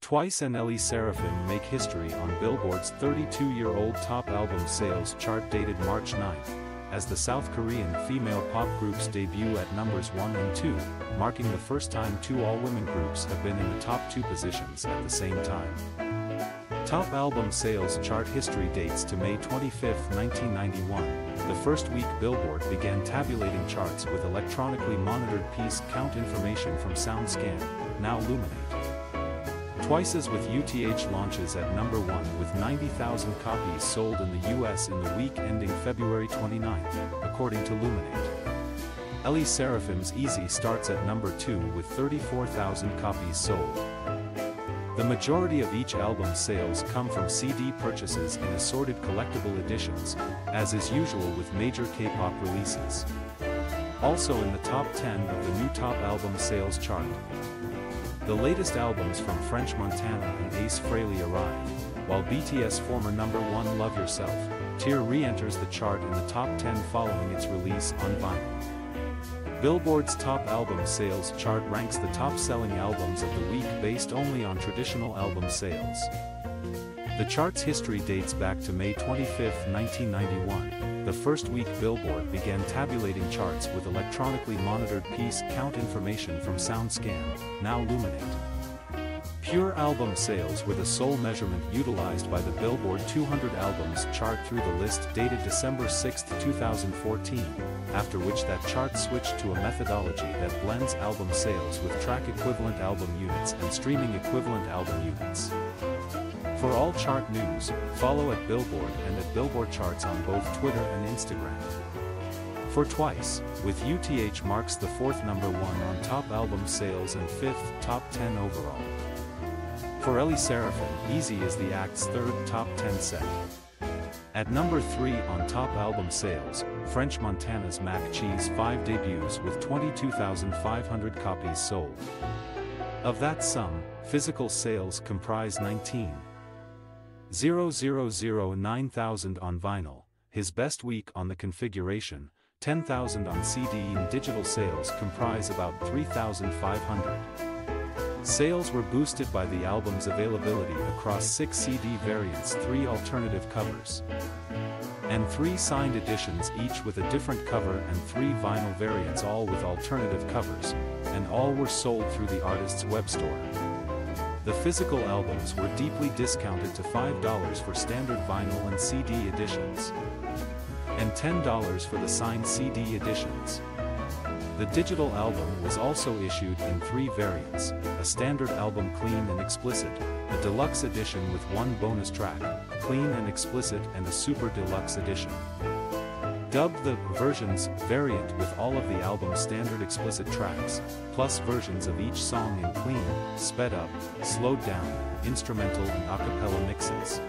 Twice and SSERAFIM make history on Billboard's 32-year-old top album sales chart dated March 9, as the South Korean female pop groups debut at numbers 1 and 2, marking the first time two all-women groups have been in the top two positions at the same time. Top album sales chart history dates to May 25, 1991, the first week Billboard began tabulating charts with electronically monitored piece count information from SoundScan, now Luminate. Twice as with UTH launches at number 1 with 90,000 copies sold in the US in the week ending February 29, according to Luminate. SSERAFIM's Easy starts at number 2 with 34,000 copies sold. The majority of each album's sales come from CD purchases in assorted collectible editions, as is usual with major K-pop releases. Also in the top 10 of the new top album sales chart. The latest albums from French Montana and Ace Frehley arrive, while BTS former number 1 Love Yourself, Char re-enters the chart in the top 10 following its release on vinyl. Billboard's top album sales chart ranks the top-selling albums of the week based only on traditional album sales. The chart's history dates back to May 25, 1991, the first week Billboard began tabulating charts with electronically monitored piece count information from SoundScan, now Luminate. Pure album sales were the sole measurement utilized by the Billboard 200 albums chart through the list dated December 6, 2014, after which that chart switched to a methodology that blends album sales with track equivalent album units and streaming equivalent album units. For all chart news, follow at Billboard and at Billboard Charts on both Twitter and Instagram. For Twice, with UTH marks the 4th number 1 on top album sales and 5th top 10 overall. For SSERAFIM, Easy is the act's 3rd top 10 set. At number 3 on top album sales, French Montana's Mac Cheese 5 debuts with 22,500 copies sold. Of that sum, physical sales comprise 19,009,000 on vinyl, his best week on the configuration, 10,000 on CD and digital sales comprise about 3,500. Sales were boosted by the album's availability across 6 CD variants, 3 alternative covers, and 3 signed editions each with a different cover and 3 vinyl variants all with alternative covers, and all were sold through the artist's web store. The physical albums were deeply discounted to $5 for standard vinyl and CD editions, and $10 for the signed CD editions. The digital album was also issued in 3 variants, a standard album clean and explicit, a deluxe edition with 1 bonus track, clean and explicit, and a super deluxe edition. Dubbed the versions variant with all of the album's standard explicit tracks, plus versions of each song in clean, sped up, slowed down, instrumental and a cappella mixes.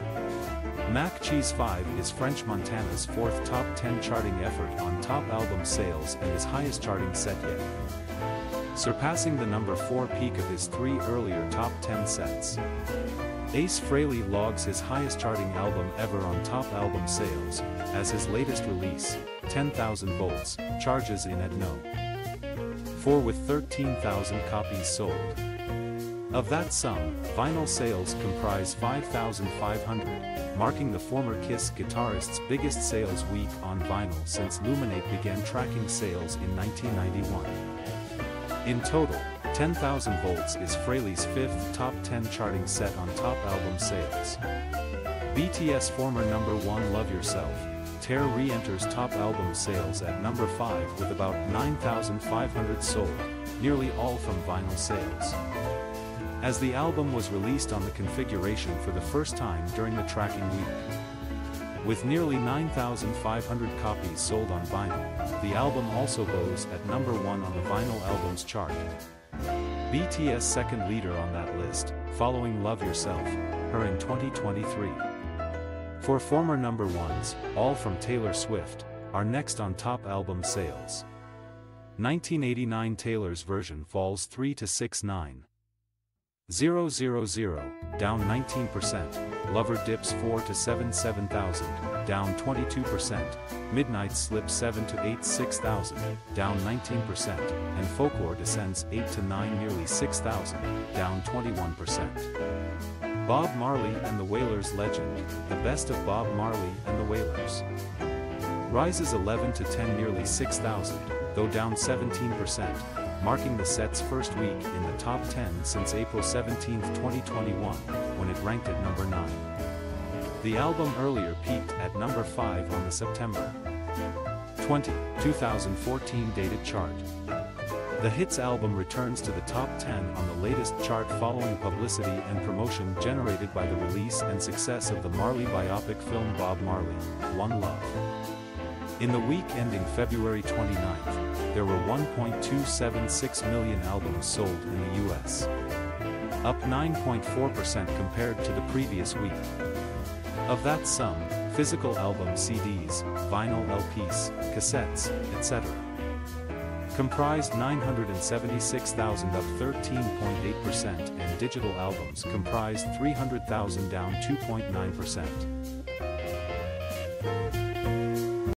Mac Cheese 5 is French Montana's 4th top 10 charting effort on top album sales and his highest charting set yet, surpassing the number 4 peak of his 3 earlier top 10 sets. Ace Frehley logs his highest charting album ever on top album sales, as his latest release, 10,000 Volts, charges in at no. 4 with 13,000 copies sold. Of that sum, vinyl sales comprise 5,500, marking the former Kiss guitarist's biggest sales week on vinyl since Luminate began tracking sales in 1991. In total, 10,000 Volts is Frehley's 5th top 10 charting set on top album sales. BTS former number 1 Love Yourself, Char re-enters top album sales at number 5 with about 9,500 sold, nearly all from vinyl sales. As the album was released on the configuration for the first time during the tracking week. With nearly 9,500 copies sold on vinyl, the album also goes at number 1 on the vinyl albums chart. BTS second leader on that list, following Love Yourself, her in 2023. For former number 1s, all from Taylor Swift, are next on top album sales. 1989 Taylor's version falls 3 to 6-9. 000, down 19%, Lover dips 4 to 7 7,000, down 22%, Midnight slips 7 to 8 6,000, down 19%, and Folklore descends 8 to 9 nearly 6,000, down 21%. Bob Marley and the Wailers legend, the best of Bob Marley and the Wailers. Rises 11 to 10 nearly 6,000, though down 17%, marking the set's first week in the top 10 since April 17, 2021, when it ranked at number 9. The album earlier peaked at number 5 on the September 20, 2014 dated chart. The hits album returns to the top 10 on the latest chart following publicity and promotion generated by the release and success of the Marley biopic film Bob Marley, One Love. In the week ending February 29th, there were 1.276 million albums sold in the US. Up 9.4% compared to the previous week. Of that sum, physical album CDs, vinyl LPs, cassettes, etc. comprised 976,000 up 13.8% and digital albums comprised 300,000 down 2.9%.